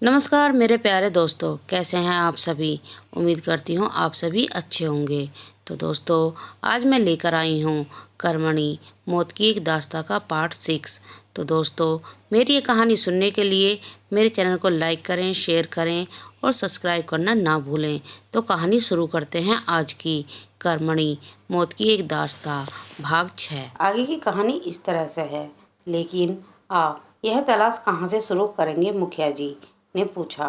नमस्कार मेरे प्यारे दोस्तों, कैसे हैं आप सभी। उम्मीद करती हूँ आप सभी अच्छे होंगे। तो दोस्तों, आज मैं लेकर आई हूँ कर्मणी मौत की एक दास्तां का पार्ट 6। तो दोस्तों, मेरी ये कहानी सुनने के लिए मेरे चैनल को लाइक करें, शेयर करें और सब्सक्राइब करना ना भूलें। तो कहानी शुरू करते हैं आज की कर्मणी मौत की एक दास्तां भाग 6। आगे की कहानी इस तरह से है। लेकिन आप यह तलाश कहाँ से शुरू करेंगे मुखिया जी, ने पूछा।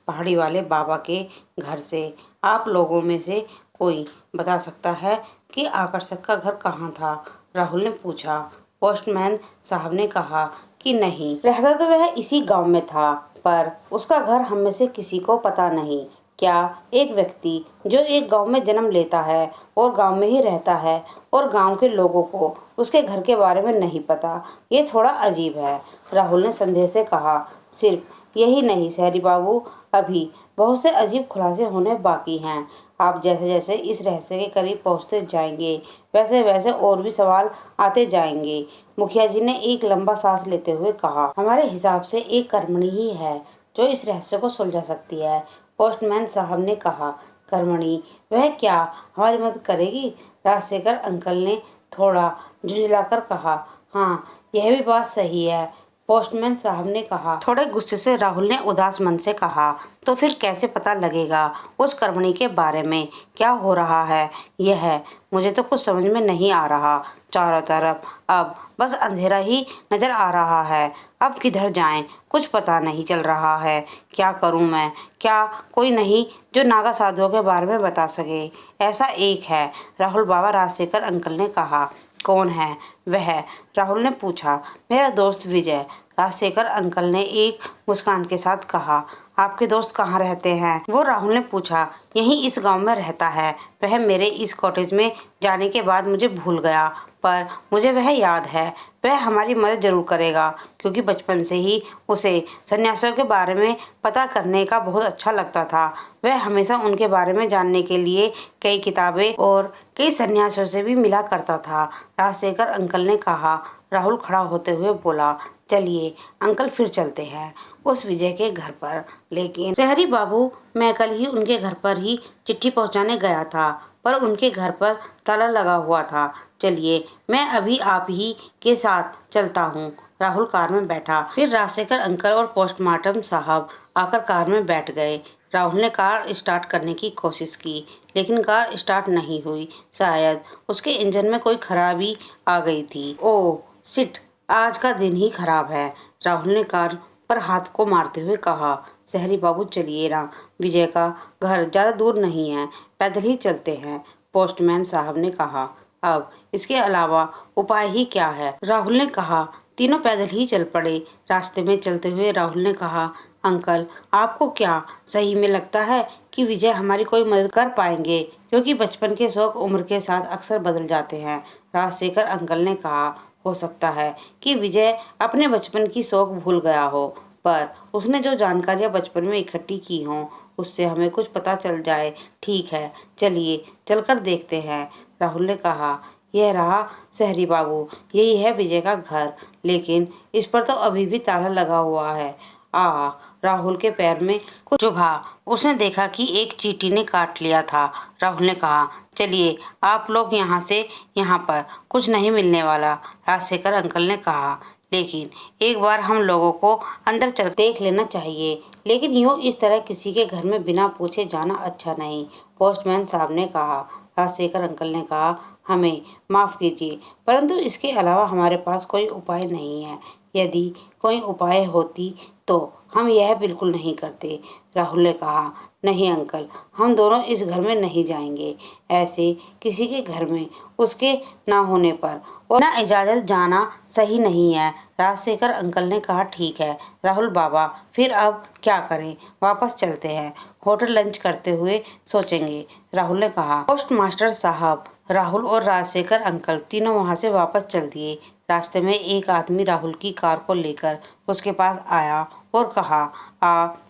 पहाड़ी वाले बाबा के घर से। आप लोगों में से कोई बता सकता है कि आकर्षक का घर कहाँ था, राहुल ने पूछा। पोस्टमैन साहब ने कहा कि नहीं, रहता तो वह इसी गांव में था, पर उसका घर हम में से किसी को पता नहीं। क्या एक व्यक्ति जो एक गांव में जन्म लेता है और गांव में ही रहता है और गांव के लोगों को उसके घर के बारे में नहीं पता, ये थोड़ा अजीब है, राहुल ने संदेह से कहा। सिर्फ यही नहीं शहरी बाबू, अभी बहुत से अजीब खुलासे होने बाकी हैं। आप जैसे जैसे इस रहस्य के करीब पहुंचते जाएंगे, वैसे वैसे और भी सवाल आते जाएंगे। मुखिया जी ने एक लंबा सांस लेते हुए कहा। हमारे हिसाब से एक कर्मणी ही है जो इस रहस्य को सुलझा सकती है, पोस्टमैन साहब ने कहा। कर्मणी? वह क्या हमारी मदद करेगी? राजशेखर अंकल ने थोड़ा झुंझलाकर कहा। हाँ, यह भी बात सही है, पोस्टमैन साहब ने कहा। थोड़े गुस्से से राहुल ने उदास मन से कहा। तो फिर कैसे पता लगेगा उस कर्मणी के बारे में क्या हो रहा है? यह मुझे तो कुछ समझ में नहीं आ रहा। चारों तरफ अब बस अंधेरा ही नजर आ रहा है। अब किधर जाएं, कुछ पता नहीं चल रहा है। क्या करूं मैं? क्या कोई नहीं जो नागा साधुओं के बारे में बता सके? ऐसा एक है, राहुल बाबा, राजशेखर अंकल ने कहा। कौन है वह? राहुल ने पूछा। मेरा दोस्त विजय, राजशेखर अंकल ने एक मुस्कान के साथ कहा। आपके दोस्त कहाँ रहते हैं? वो राहुल ने पूछा। यहीं इस गांव में रहता है। वह मेरे इस कॉटेज में जाने के बाद मुझे भूल गया, पर मुझे वह याद है। वह हमारी मदद जरूर करेगा, क्योंकि बचपन से ही उसे सन्यासियों के बारे में पता करने का बहुत अच्छा लगता था। वह हमेशा उनके बारे में जानने के लिए कई किताबें और कई सन्यासियों से भी मिला करता था, राजशेखर अंकल ने कहा। राहुल खड़ा होते हुए बोला। चलिए अंकल, फिर चलते हैं उस विजय के घर पर। लेकिन शहरी बाबू, मैं कल ही उनके घर पर ही चिट्ठी पहुंचाने गया था, पर उनके घर पर ताला लगा हुआ था। चलिए, मैं अभी आप ही के साथ चलता हूँ। राहुल कार में बैठा। फिर राजशेखर अंकल और पोस्टमार्टम साहब आकर कार में बैठ गए। राहुल ने कार स्टार्ट करने की कोशिश की, लेकिन कार स्टार्ट नहीं हुई। शायद उसके इंजन में कोई खराबी आ गई थी। ओह शिट, आज का दिन ही खराब है, राहुल ने कार पर हाथ को मारते हुए कहा। शहरी बाबू, चलिए ना, विजय का घर ज्यादा दूर नहीं है, पैदल ही चलते हैं, पोस्टमैन साहब ने कहा। अब इसके अलावा उपाय ही क्या है? राहुल ने कहा। तीनों पैदल ही चल पड़े। रास्ते में चलते हुए राहुल ने कहा। अंकल, आपको क्या सही में लगता है कि विजय हमारी कोई मदद कर पाएंगे? क्योंकि बचपन के शौक उम्र के साथ अक्सर बदल जाते हैं, राजशेखर अंकल ने कहा। हो सकता है कि विजय अपने बचपन की शौक भूल गया हो, पर उसने जो जानकारियां बचपन में इकट्ठी की हों, उससे हमें कुछ पता चल जाए। ठीक है, चलिए चलकर देखते हैं, राहुल ने कहा। यह रहा शहरी बाबू, यही है विजय का घर, लेकिन इस पर तो अभी भी ताला लगा हुआ है। राहुल के पैर में कुछ चुभा। उसने देखा कि एक चींटी ने काट लिया था। राहुल ने कहा। चलिए आप लोग यहाँ से, यहाँ पर कुछ नहीं मिलने वाला, राजशेखर अंकल ने कहा। लेकिन एक बार हम लोगों को अंदर चल देख लेना चाहिए। लेकिन यूँ इस तरह किसी के घर में बिना पूछे जाना अच्छा नहीं, पोस्टमैन साहब ने कहा। राजशेखर अंकल ने कहा। हमें माफ़ कीजिए, परंतु इसके अलावा हमारे पास कोई उपाय नहीं है। यदि कोई उपाय होती तो हम यह बिल्कुल नहीं करते, राहुल ने कहा। नहीं अंकल, हम दोनों इस घर में नहीं जाएंगे। ऐसे किसी के घर में उसके ना होने पर और ना इजाज़त जाना सही नहीं है, राजशेखर अंकल ने कहा। ठीक है राहुल बाबा, फिर अब क्या करें? वापस चलते हैं, होटल लंच करते हुए सोचेंगे, राहुल ने कहा। पोस्ट मास्टर साहब, राहुल और राजशेखर अंकल तीनों वहां से वापस चल दिए। रास्ते में एक आदमी राहुल की कार को लेकर उसके पास आया और कहा।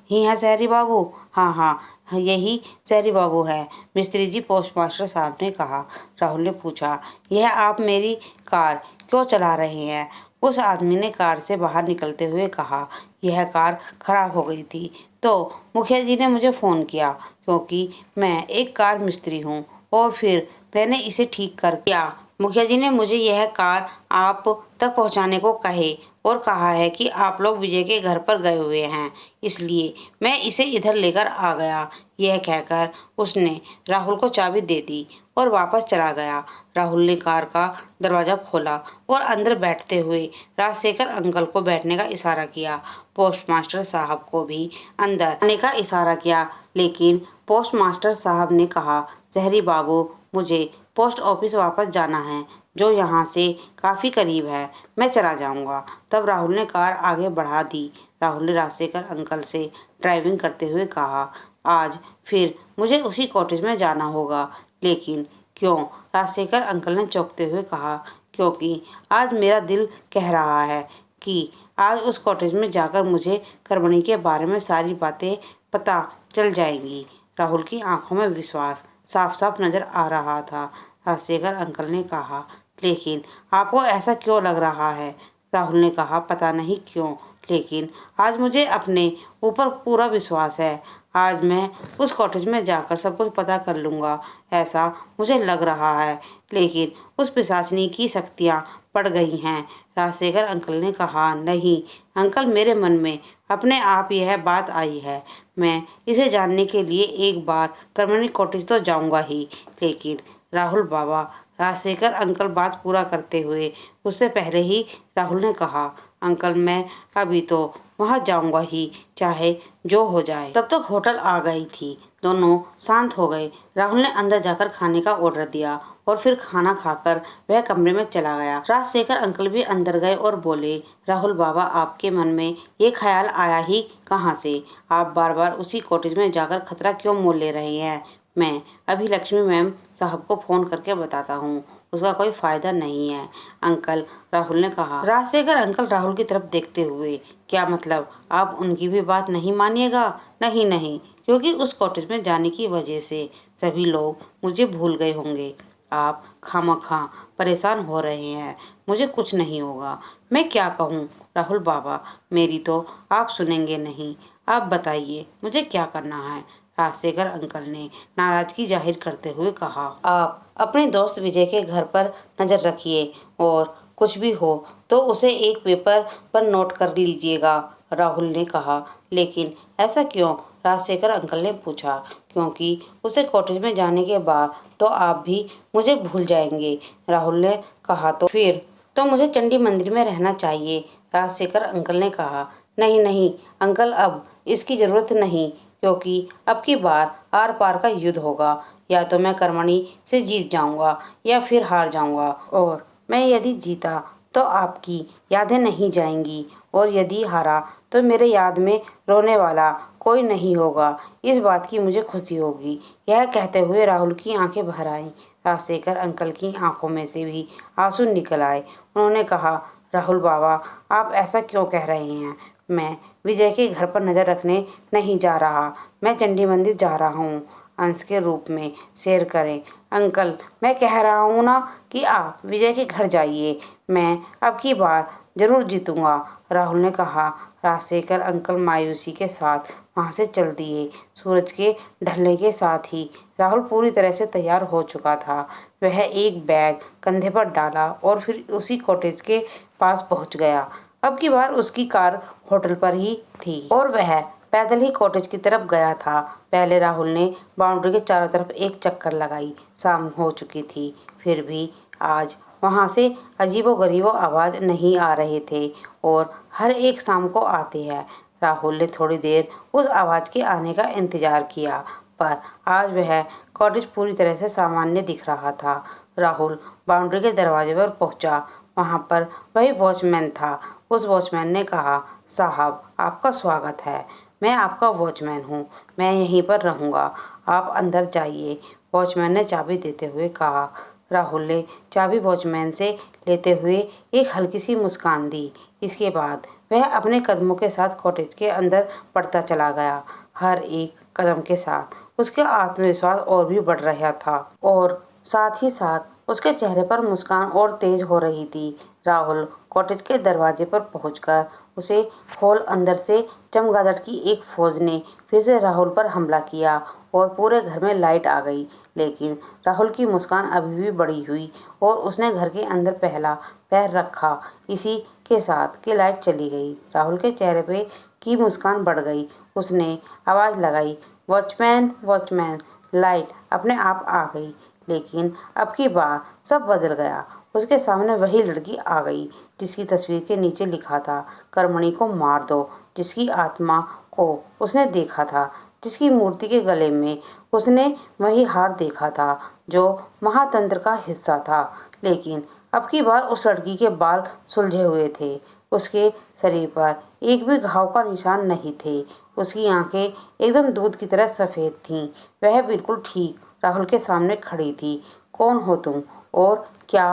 ही हैं शहरी बाबू? हाँ हाँ, यही शहरी बाबू है मिस्त्री जी, पोस्टमास्टर साहब ने कहा। राहुल ने पूछा। यह आप मेरी कार क्यों चला रहे हैं? उस आदमी ने कार से बाहर निकलते हुए कहा। यह कार खराब हो गई थी तो मुखिया जी ने मुझे फ़ोन किया, क्योंकि मैं एक कार मिस्त्री हूँ, और फिर मैंने इसे ठीक कर किया। मुखिया जी ने मुझे यह कार आप तक पहुँचाने को कहे और कहा है कि आप लोग विजय के घर पर गए हुए हैं, इसलिए मैं इसे इधर लेकर आ गया। यह कहकर उसने राहुल को चाबी दे दी और वापस चला गया। राहुल ने कार का दरवाज़ा खोला और अंदर बैठते हुए राजशेखर अंकल को बैठने का इशारा किया। पोस्टमास्टर साहब को भी अंदर आने का इशारा किया, लेकिन पोस्टमास्टर साहब ने कहा, जहरी बाबू, मुझे पोस्ट ऑफिस वापस जाना है, जो यहाँ से काफ़ी करीब है, मैं चला जाऊँगा। तब राहुल ने कार आगे बढ़ा दी। राहुल ने राजशेखर अंकल से ड्राइविंग करते हुए कहा, आज फिर मुझे उसी कॉटेज में जाना होगा। लेकिन क्यों? राजशेखर अंकल ने चौंकते हुए कहा, क्योंकि आज मेरा दिल कह रहा है कि आज उस कॉटेज में जाकर मुझे करमणि के बारे में सारी बातें पता चल जाएंगी। राहुल की आंखों में विश्वास साफ साफ नजर आ रहा था। राजशेखर अंकल ने कहा, लेकिन आपको ऐसा क्यों लग रहा है? राहुल ने कहा, पता नहीं क्यों, लेकिन आज मुझे अपने ऊपर पूरा विश्वास है। आज मैं उस कॉटेज में जाकर सब कुछ पता कर लूँगा, ऐसा मुझे लग रहा है। लेकिन उस पिशाचिनी की शक्तियाँ पड़ गई हैं। राजशेखर अंकल ने कहा, नहीं अंकल, मेरे मन में अपने आप यह बात आई है। मैं इसे जानने के लिए एक बार करमणि कॉटेज तो जाऊंगा ही। लेकिन राहुल बाबा, राजशेखर अंकल बात पूरा करते हुए उससे पहले ही राहुल ने कहा, अंकल मैं अभी तो वहाँ जाऊंगा ही, चाहे जो हो जाए। तब तक होटल आ गई थी। दोनों शांत हो गए। राहुल ने अंदर जाकर खाने का ऑर्डर दिया और फिर खाना खाकर वह कमरे में चला गया। राजशेखर अंकल भी अंदर गए और बोले, राहुल बाबा, आपके मन में ये ख्याल आया ही कहाँ से? आप बार बार उसी कॉटेज में जाकर खतरा क्यों मोल ले रहे हैं? मैं अभी लक्ष्मी मैम साहब को फ़ोन करके बताता हूँ, उसका कोई फ़ायदा नहीं है अंकल, राहुल ने कहा। राजशेखर अंकल राहुल की तरफ देखते हुए, क्या मतलब आप उनकी भी बात नहीं मानिएगा? नहीं नहीं, क्योंकि उस कॉटेज में जाने की वजह से सभी लोग मुझे भूल गए होंगे। आप खामखा परेशान हो रहे हैं, मुझे कुछ नहीं होगा। मैं क्या कहूँ राहुल बाबा, मेरी तो आप सुनेंगे नहीं। आप बताइए मुझे क्या करना है? राजशेखर अंकल ने नाराजगी जाहिर करते हुए कहा, आप अपने दोस्त विजय के घर पर नज़र रखिए और कुछ भी हो तो उसे एक पेपर पर नोट कर लीजिएगा, राहुल ने कहा। लेकिन ऐसा क्यों? राजशेखर अंकल ने पूछा। क्योंकि उसे कॉटेज में जाने के बाद तो आप भी मुझे भूल जाएंगे, राहुल ने कहा। तो फिर तो मुझे चंडी मंदिर में रहना चाहिए, राजशेखर अंकल ने कहा। नहीं नहीं अंकल, अब इसकी ज़रूरत नहीं, क्योंकि अब की बार आर पार का युद्ध होगा। या तो मैं करमणि से जीत जाऊंगा या फिर हार जाऊंगा, और मैं यदि जीता तो आपकी यादें नहीं जाएंगी, और यदि हारा तो मेरे याद में रोने वाला कोई नहीं होगा। इस बात की मुझे खुशी होगी। यह कहते हुए राहुल की आंखें भर आईं। राजशेखर अंकल की आंखों में से भी आंसू निकल आए। उन्होंने कहा, राहुल बाबा, आप ऐसा क्यों कह रहे हैं? मैं विजय के घर पर नज़र रखने नहीं जा रहा, मैं चंडी मंदिर जा रहा हूँ। अंश के रूप में शेयर करें। अंकल, मैं कह रहा हूँ ना कि आप विजय के घर जाइए, मैं अब की बार जरूर जीतूंगा, राहुल ने कहा। राजशेखर अंकल मायूसी के साथ वहाँ से चल दिए। सूरज के ढलने के साथ ही राहुल पूरी तरह से तैयार हो चुका था। वह एक बैग कंधे पर डाला और फिर उसी कॉटेज के पास पहुंच गया। अब की बार उसकी कार होटल पर ही थी और वह पैदल ही कॉटेज की तरफ गया था। पहले राहुल ने बाउंड्री के चारों तरफ एक चक्कर लगाई। शाम हो चुकी थी, फिर भी आज वहाँ से अजीबोगरीबो आवाज़ नहीं आ रहे थे, और हर एक शाम को आते हैं। राहुल ने थोड़ी देर उस आवाज़ के आने का इंतजार किया, पर आज वह कॉटेज पूरी तरह से सामान्य दिख रहा था। राहुल बाउंड्री के दरवाजे पर पहुंचा। वहाँ पर वही वॉचमैन था। उस वॉचमैन ने कहा, साहब, आपका स्वागत है। मैं आपका वॉचमैन हूँ, मैं यहीं पर रहूँगा, आप अंदर जाइए, वॉचमैन ने चाबी देते हुए कहा। राहुल ने चाबी वॉचमैन से लेते हुए एक हल्की सी मुस्कान दी। इसके बाद वह अपने कदमों के साथ कॉटेज के अंदर बढ़ता चला गया। हर एक कदम के साथ उसका आत्मविश्वास और भी बढ़ रहा था, और साथ ही साथ उसके चेहरे पर मुस्कान और तेज हो रही थी। राहुल कॉटेज के दरवाजे पर पहुंचकर उसे हॉल अंदर से चमगादड़ की एक फौज ने फिर से राहुल पर हमला किया और पूरे घर में लाइट आ गई। लेकिन राहुल की मुस्कान अभी भी बड़ी हुई और उसने घर के अंदर पहला पैर रखा इसी के साथ कि लाइट चली गई। राहुल के चेहरे पे की मुस्कान बढ़ गई। उसने आवाज लगाई, वॉचमैन वॉचमैन। लाइट अपने आप आ गई। लेकिन अब की बार सब बदल गया। उसके सामने वही लड़की आ गई जिसकी तस्वीर के नीचे लिखा था, कर्मणि को मार दो। जिसकी आत्मा को उसने देखा था, जिसकी मूर्ति के गले में उसने वही हार देखा था जो महातंत्र का हिस्सा था। लेकिन अब की बार उस लड़की के बाल सुलझे हुए थे। उसके शरीर पर एक भी घाव का निशान नहीं थे। उसकी आंखें एकदम दूध की तरह सफेद थीं। वह बिल्कुल ठीक राहुल के सामने खड़ी थी। कौन हो तुम और क्या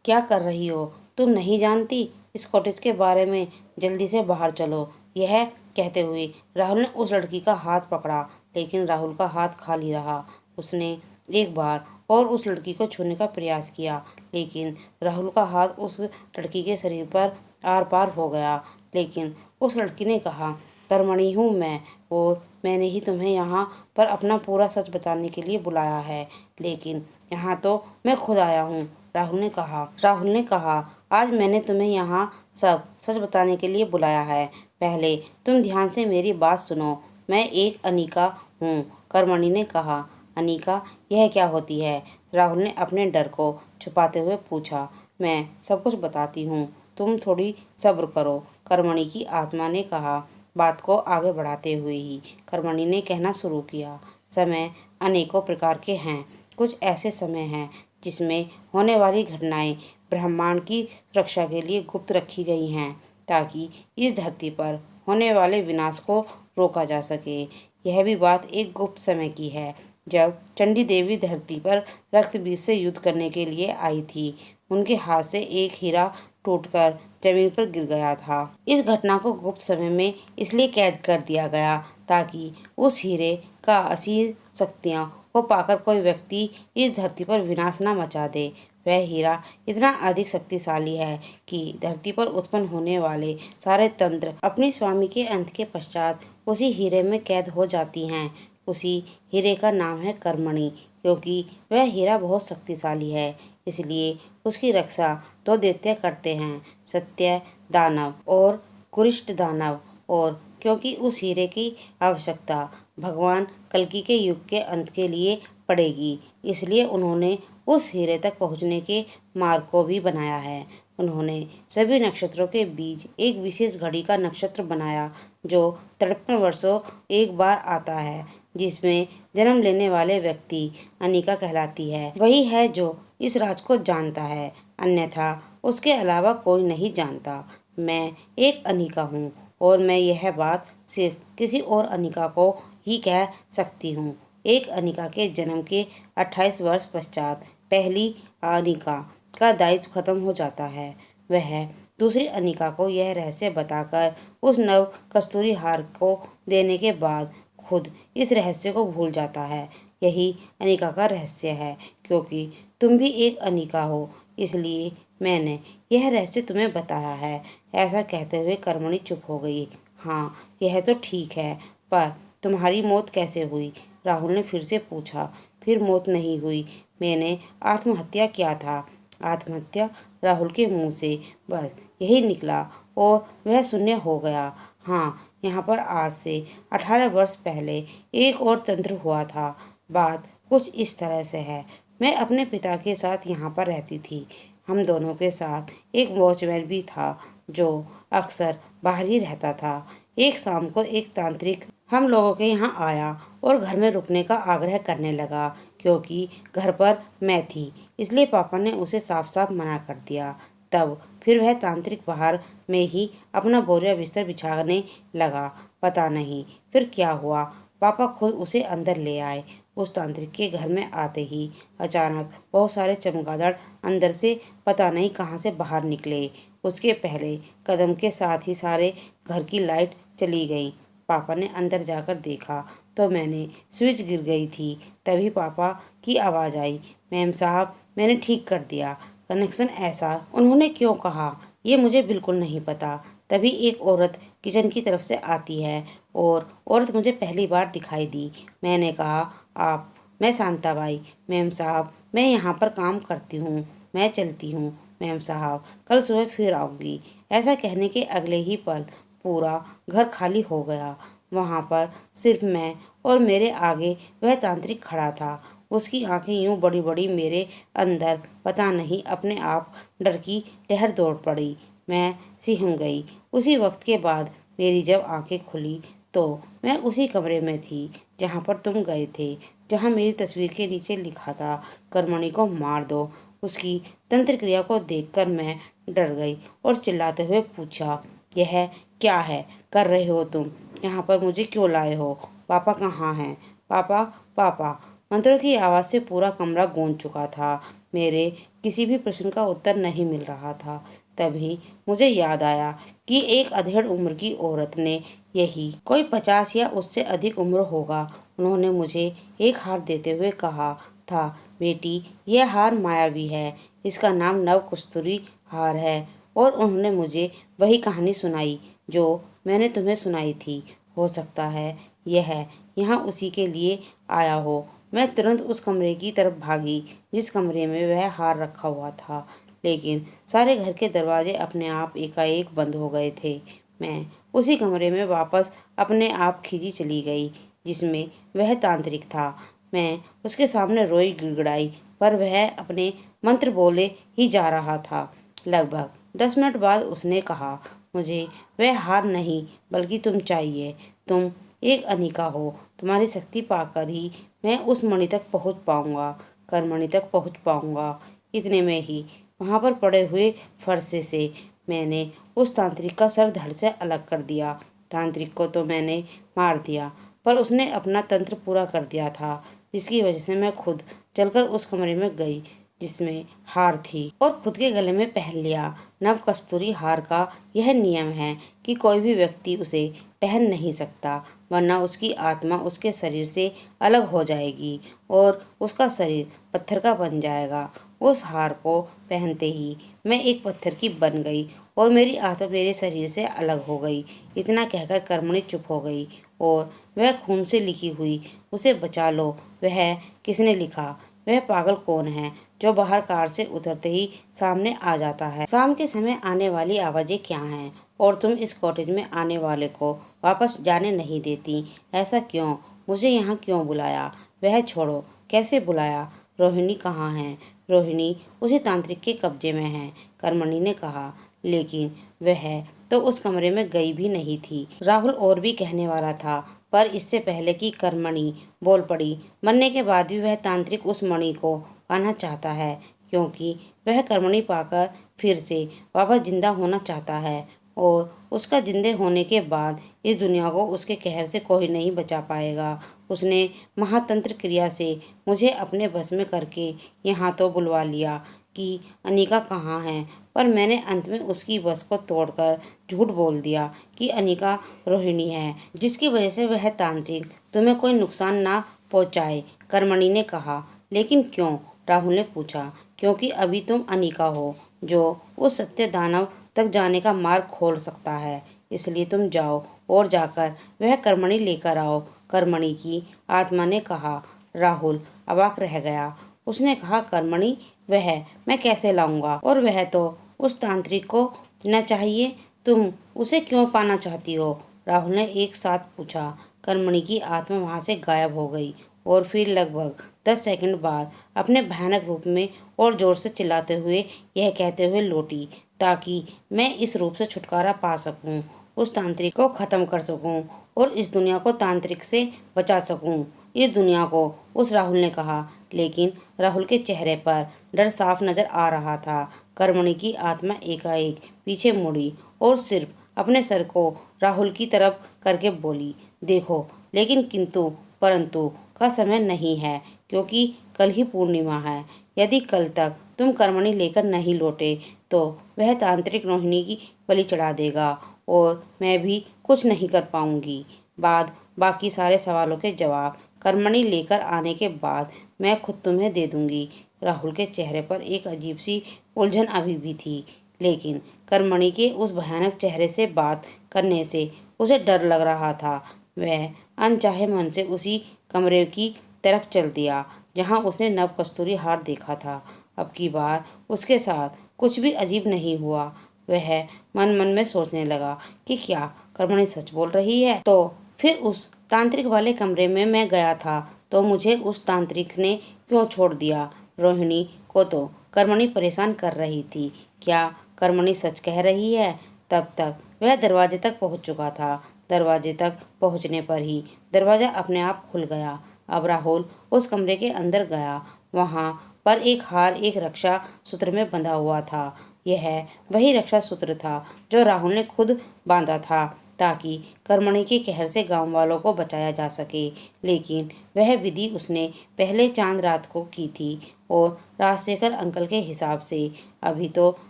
क्या कर रही हो? तुम नहीं जानती इस कॉटेज के बारे में? जल्दी से बाहर चलो। यह कहते हुए राहुल ने उस लड़की का हाथ पकड़ा, लेकिन राहुल का हाथ खाली रहा। उसने एक बार और उस लड़की को छूने का प्रयास किया, लेकिन राहुल का हाथ उस लड़की के शरीर पर आर पार हो गया। लेकिन उस लड़की ने कहा, कर्मणि हूँ मैं और मैंने ही तुम्हें यहाँ पर अपना पूरा सच बताने के लिए बुलाया है। लेकिन यहाँ तो मैं खुद आया हूँ। राहुल ने कहा, आज मैंने तुम्हें यहाँ सब सच बताने के लिए बुलाया है। पहले तुम ध्यान से मेरी बात सुनो। मैं एक अनिका हूँ। कर्मणि ने कहा, अनिका, यह क्या होती है? राहुल ने अपने डर को छुपाते हुए पूछा। मैं सब कुछ बताती हूँ, तुम थोड़ी सब्र करो। कर्मणि की आत्मा ने कहा। बात को आगे बढ़ाते हुए ही कर्मणि ने कहना शुरू किया, समय अनेकों प्रकार के हैं। कुछ ऐसे समय हैं जिसमें होने वाली घटनाएं ब्रह्मांड की सुरक्षा के लिए गुप्त रखी गई हैं, ताकि इस धरती पर होने वाले विनाश को रोका जा सके। यह भी बात एक गुप्त समय की है, जब चंडी देवी धरती पर रक्त बीज से युद्ध करने के लिए आई थी। उनके हाथ से एक हीरा टूटकर जमीन पर गिर गया था। इस घटना को गुप्त समय में इसलिए कैद कर दिया गया ताकि उस हीरे का असीम शक्तियां को पाकर कोई व्यक्ति इस धरती पर विनाश न मचा दे। वह हीरा इतना अधिक शक्तिशाली है कि धरती पर उत्पन्न होने वाले सारे तंत्र अपने स्वामी के अंत के पश्चात उसी हीरे में कैद हो जाती हैं। उसी हीरे का नाम है कर्मणि, क्योंकि वह हीरा बहुत शक्तिशाली है। इसलिए उसकी रक्षा दो दैत्य करते हैं, सत्य दानव और कुरिष्ट दानव। और क्योंकि उस हीरे की आवश्यकता भगवान कल्कि के युग के अंत के लिए पड़ेगी, इसलिए उन्होंने उस हीरे तक पहुंचने के मार्ग को भी बनाया है। उन्होंने सभी नक्षत्रों के बीच एक विशेष घड़ी का नक्षत्र बनाया जो 53 वर्षों एक बार आता है, जिसमें जन्म लेने वाले व्यक्ति अनिका कहलाती है। वही है जो इस राज को जानता है, अन्यथा उसके अलावा कोई नहीं जानता। मैं एक अनिका हूँ और मैं यह बात सिर्फ किसी और अनिका को ही कह सकती हूँ। एक अनिका के जन्म के 28 वर्ष पश्चात पहली अनिका का दायित्व खत्म हो जाता है। वह दूसरी अनिका को यह रहस्य बताकर उस नव कस्तूरी हार को देने के बाद खुद इस रहस्य को भूल जाता है। यही अनिका का रहस्य है। क्योंकि तुम भी एक अनिका हो, इसलिए मैंने यह रहस्य तुम्हें बताया है। ऐसा कहते हुए कर्मणि चुप हो गई। हाँ, यह तो ठीक है, पर तुम्हारी मौत कैसे हुई? राहुल ने फिर से पूछा। फिर मौत नहीं हुई, मैंने आत्महत्या किया था। आत्महत्या? राहुल के मुंह से बस यही निकला और वह शून्य हो गया। हाँ, यहाँ पर आज से 18 वर्ष पहले एक और तंत्र हुआ था। बात कुछ इस तरह से है। मैं अपने पिता के साथ यहाँ पर रहती थी। हम दोनों के साथ एक वॉचमैन भी था जो अक्सर बाहर ही रहता था। एक शाम को एक तांत्रिक हम लोगों के यहाँ आया और घर में रुकने का आग्रह करने लगा। क्योंकि घर पर मैं थी, इसलिए पापा ने उसे साफ साफ मना कर दिया। तब फिर वह तांत्रिक बाहर में ही अपना बोरिया बिस्तर बिछाने लगा। पता नहीं फिर क्या हुआ, पापा खुद उसे अंदर ले आए। उस तांत्रिक के घर में आते ही अचानक बहुत सारे चमगादड़ अंदर से पता नहीं कहाँ से बाहर निकले। उसके पहले कदम के साथ ही सारे घर की लाइट चली गई। पापा ने अंदर जाकर देखा तो मैंने स्विच गिर गई थी। तभी पापा की आवाज़ आई, मैम साहब, मैंने ठीक कर दिया। कनेक्शन ऐसा उन्होंने क्यों कहा ये मुझे बिल्कुल नहीं पता। तभी एक औरत किचन की तरफ से आती है और औरत मुझे पहली बार दिखाई दी। मैंने कहा, आप? मैं शांताबाई। मैम साहब, मैं यहाँ पर काम करती हूँ। मैं चलती हूँ मैम साहब, कल सुबह फिर आऊँगी। ऐसा कहने के अगले ही पल पूरा घर खाली हो गया। वहाँ पर सिर्फ मैं और मेरे आगे वह तांत्रिक खड़ा था। उसकी आंखें यूं बड़ी बड़ी, मेरे अंदर पता नहीं अपने आप डर की लहर दौड़ पड़ी। मैं सिहम गई। उसी वक्त के बाद मेरी जब आंखें खुली तो मैं उसी कमरे में थी जहाँ पर तुम गए थे, जहाँ मेरी तस्वीर के नीचे लिखा था, कर्मणि को मार दो। उसकी तंत्र क्रिया को देखकर मैं डर गई और चिल्लाते हुए पूछा, यह क्या है कर रहे हो तुम? यहाँ पर मुझे क्यों लाए हो? पापा कहाँ हैं? पापा, पापा। मंत्रों की आवाज़ से पूरा कमरा गूंज चुका था। मेरे किसी भी प्रश्न का उत्तर नहीं मिल रहा था। तभी मुझे याद आया कि एक अधेड़ उम्र की औरत ने, यही कोई 50 या उससे अधिक उम्र होगा, उन्होंने मुझे एक हार देते हुए कहा था, बेटी यह हार मायावी है, इसका नाम नव कस्तूरी हार है। और उन्होंने मुझे वही कहानी सुनाई जो मैंने तुम्हें सुनाई थी। हो सकता है यह यहाँ उसी के लिए आया हो। मैं तुरंत उस कमरे की तरफ भागी जिस कमरे में वह हार रखा हुआ था, लेकिन सारे घर के दरवाजे अपने आप एकाएक बंद हो गए थे। मैं उसी कमरे में वापस अपने आप खींची चली गई जिसमें वह तांत्रिक था। मैं उसके सामने रोई गिड़गिड़ाई, पर वह अपने मंत्र बोले ही जा रहा था। लगभग 10 मिनट बाद उसने कहा, मुझे वह हार नहीं बल्कि तुम चाहिए। तुम एक अनिका हो। तुम्हारी शक्ति पाकर ही मैं उस मणि तक पहुंच पाऊंगा, कर्मणि तक पहुंच पाऊंगा। इतने में ही वहां पर पड़े हुए फरसे से मैंने उस तांत्रिक का सर धड़ से अलग कर दिया। तांत्रिक को तो मैंने मार दिया, पर उसने अपना तंत्र पूरा कर दिया था, जिसकी वजह से मैं खुद चलकर उस कमरे में गई जिसमें हार थी और खुद के गले में पहन लिया। नव कस्तूरी हार का यह नियम है कि कोई भी व्यक्ति उसे पहन नहीं सकता, वरना उसकी आत्मा उसके शरीर से अलग हो जाएगी और उसका शरीर पत्थर का बन जाएगा। उस हार को पहनते ही मैं एक पत्थर की बन गई और मेरी आत्मा मेरे शरीर से अलग हो गई। इतना कहकर कर्मणि चुप हो गई और वह खून से लिखी हुई, उसे बचा लो, वह किसने लिखा? वह पागल कौन है जो बाहर कार से उतरते ही सामने आ जाता है? शाम के समय आने वाली आवाजें क्या हैं? और तुम इस कॉटेज में आने वाले को वापस जाने नहीं देती, ऐसा क्यों? मुझे यहाँ क्यों बुलाया? वह छोड़ो, कैसे बुलाया? रोहिणी कहाँ है? रोहिणी उसी तांत्रिक के कब्जे में है, कर्मणि ने कहा। लेकिन वह तो उस कमरे में गई भी नहीं थी। राहुल और भी कहने वाला था, पर इससे पहले कि कर्मणि बोल पड़ी, मरने के बाद भी वह तांत्रिक उस मणि को पाना चाहता है, क्योंकि वह कर्मणि पाकर फिर से वापस जिंदा होना चाहता है और उसका जिंदे होने के बाद इस दुनिया को उसके कहर से कोई नहीं बचा पाएगा। उसने महातंत्र क्रिया से मुझे अपने बस में करके यहाँ तो बुलवा लिया कि अनिका कहाँ है, पर मैंने अंत में उसकी बस को तोड़कर झूठ बोल दिया कि अनिका रोहिणी है, जिसकी वजह से वह तांत्रिक तुम्हें कोई नुकसान ना पहुँचाए, कर्मणि ने कहा। लेकिन क्यों? राहुल ने पूछा। क्योंकि अभी तुम अनिका हो जो उस सत्य दानव तक जाने का मार्ग खोल सकता है, इसलिए तुम जाओ और जाकर वह कर्मणि लेकर आओ, कर्मणि की आत्मा ने कहा। राहुल अवाक रह गया। उसने कहा, कर्मणि? वह मैं कैसे लाऊंगा? और वह तो उस तांत्रिक को न चाहिए, तुम उसे क्यों पाना चाहती हो? राहुल ने एक साथ पूछा। कर्मणि की आत्मा वहां से गायब हो गई और फिर लगभग 10 सेकंड बाद अपने भयानक रूप में और जोर से चिल्लाते हुए यह कहते हुए लौटी, ताकि मैं इस रूप से छुटकारा पा सकूं, उस तांत्रिक को खत्म कर सकूं और इस दुनिया को तांत्रिक से बचा सकूं, इस दुनिया को, उस राहुल ने कहा। लेकिन राहुल के चेहरे पर डर साफ नजर आ रहा था। कर्मणि की आत्मा एकाएक पीछे मुड़ी और सिर्फ अपने सर को राहुल की तरफ करके बोली, देखो, लेकिन किंतु परंतु का समय नहीं है, क्योंकि कल ही पूर्णिमा है। यदि कल तक तुम कर्मणि लेकर नहीं लौटे तो वह तांत्रिक रोहिणी की बलि चढ़ा देगा और मैं भी कुछ नहीं कर पाऊंगी। बाकी सारे सवालों के जवाब कर्मणि लेकर आने के बाद मैं खुद तुम्हें दे दूंगी। राहुल के चेहरे पर एक अजीब सी उलझन अभी भी थी, लेकिन कर्मणि के उस भयानक चेहरे से बात करने से उसे डर लग रहा था। वह अनचाहे मन से उसी कमरे की तरफ चल दिया जहां उसने नव कस्तूरी हार देखा था। अब की बार उसके साथ कुछ भी अजीब नहीं हुआ। वह मन मन में सोचने लगा कि क्या कर्मणि सच बोल रही है। तो फिर उस तांत्रिक वाले कमरे में मैं गया था तो मुझे उस तांत्रिक ने क्यों छोड़ दिया। रोहिणी को तो कर्मणि परेशान कर रही थी। क्या कर्मणि सच कह रही है? तब तक वह दरवाजे तक पहुंच चुका था। दरवाजे तक पहुंचने पर ही दरवाजा अपने आप खुल गया। अब राहुल उस कमरे के अंदर गया। वहां पर एक हार एक रक्षा सूत्र में बंधा हुआ था। यह वही रक्षा सूत्र था जो राहुल ने खुद बांधा था ताकि कर्मणि के कहर से गांव वालों को बचाया जा सके। लेकिन वह विधि उसने पहले चांद रात को की थी और राजशेखर अंकल के हिसाब से अभी तो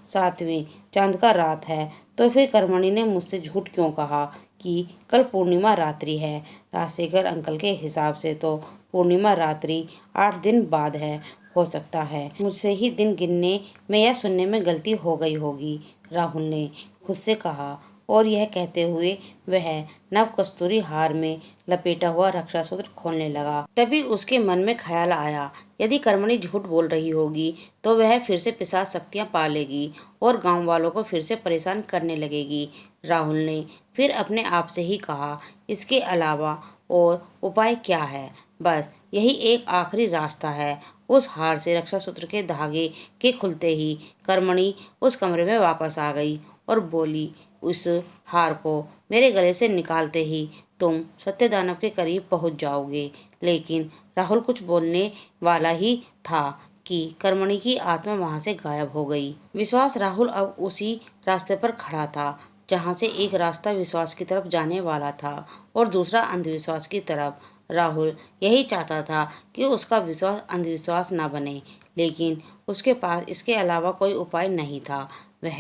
7वें चांद का रात है। तो फिर कर्मणि ने मुझसे झूठ क्यों कहा कि कल पूर्णिमा रात्रि है? राजशेखर अंकल के हिसाब से तो पूर्णिमा रात्रि 8 दिन बाद है। हो सकता है मुझसे ही दिन गिनने में या सुनने में गलती हो गई होगी, राहुल ने खुद से कहा। और यह कहते हुए वह नव कस्तूरी हार में लपेटा हुआ रक्षा सूत्र खोलने लगा। तभी उसके मन में ख्याल आया, यदि कर्मणि झूठ बोल रही होगी तो वह फिर से पिशाच शक्तियां पा लेगी और गांव वालों को फिर से परेशान करने लगेगी। राहुल ने फिर अपने आप से ही कहा, इसके अलावा और उपाय क्या है? बस यही एक आखिरी रास्ता है। उस हार से रक्षा सूत्र के धागे के खुलते ही कर्मणि उस कमरे में वापस आ गई और बोली, उस हार को मेरे गले से निकालते ही तुम सत्यदानव के करीब पहुंच जाओगे। लेकिन राहुल कुछ बोलने वाला ही था कि कर्मणि की आत्मा वहां से गायब हो गई। विश्वास राहुल अब उसी रास्ते पर खड़ा था जहां से एक रास्ता विश्वास की तरफ जाने वाला था और दूसरा अंधविश्वास की तरफ। राहुल यही चाहता था कि उसका विश्वास अंधविश्वास न बने, लेकिन उसके पास इसके अलावा कोई उपाय नहीं था। वह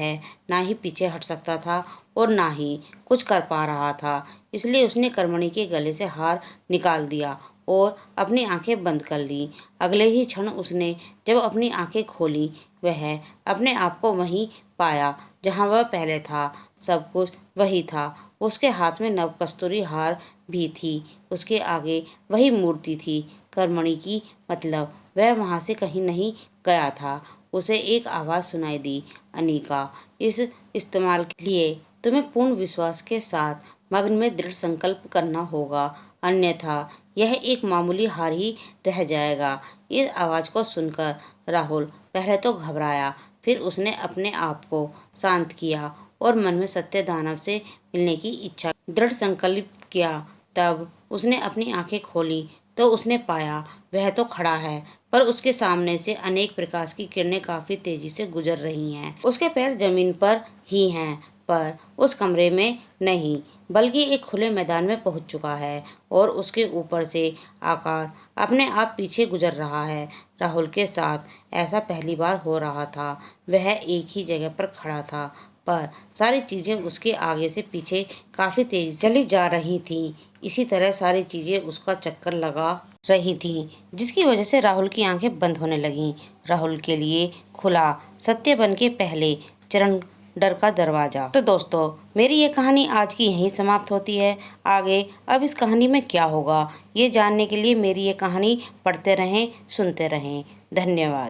ना ही पीछे हट सकता था और ना ही कुछ कर पा रहा था। इसलिए उसने कर्मणि के गले से हार निकाल दिया और अपनी आंखें बंद कर ली। अगले ही क्षण उसने जब अपनी आंखें खोली, वह अपने आप को वहीं पाया जहां वह पहले था। सब कुछ वही था। उसके हाथ में नव कस्तूरी हार भी थी। उसके आगे वही मूर्ति थी कर्मणि की, मतलब वह वहां से कहीं नहीं गया था। उसे एक आवाज़ सुनाई दी, अनिका, इस इस्तेमाल के लिए तुम्हें पूर्ण विश्वास के साथ मग्न में दृढ़ संकल्प करना होगा, अन्यथा यह एक मामूली हार ही रह जाएगा। इस आवाज़ को सुनकर राहुल पहले तो घबराया, फिर उसने अपने आप को शांत किया और मन में सत्यदानव से मिलने की इच्छा दृढ़ संकल्प किया। तब उसने अपनी आंखें खोली तो उसने पाया वह तो खड़ा है, पर उसके सामने से अनेक प्रकाश की किरणें काफी तेजी से गुजर रही हैं। उसके पैर जमीन पर ही हैं, पर उस कमरे में नहीं, बल्कि एक खुले मैदान में पहुंच चुका है और उसके ऊपर से आकाश अपने आप पीछे गुजर रहा है। राहुल के साथ ऐसा पहली बार हो रहा था। वह एक ही जगह पर खड़ा था, पर सारी चीजें उसके आगे से पीछे काफी तेजी चली जा रही थीं। इसी तरह सारी चीजें उसका चक्कर लगा रही थीं, जिसकी वजह से राहुल की आंखें बंद होने लगीं। राहुल के लिए खुला सत्य बन के पहले चरण, डर का दरवाजा। तो दोस्तों, मेरी ये कहानी आज की यहीं समाप्त होती है। आगे अब इस कहानी में क्या होगा, ये जानने के लिए मेरी ये कहानी पढ़ते रहें, सुनते रहें। धन्यवाद।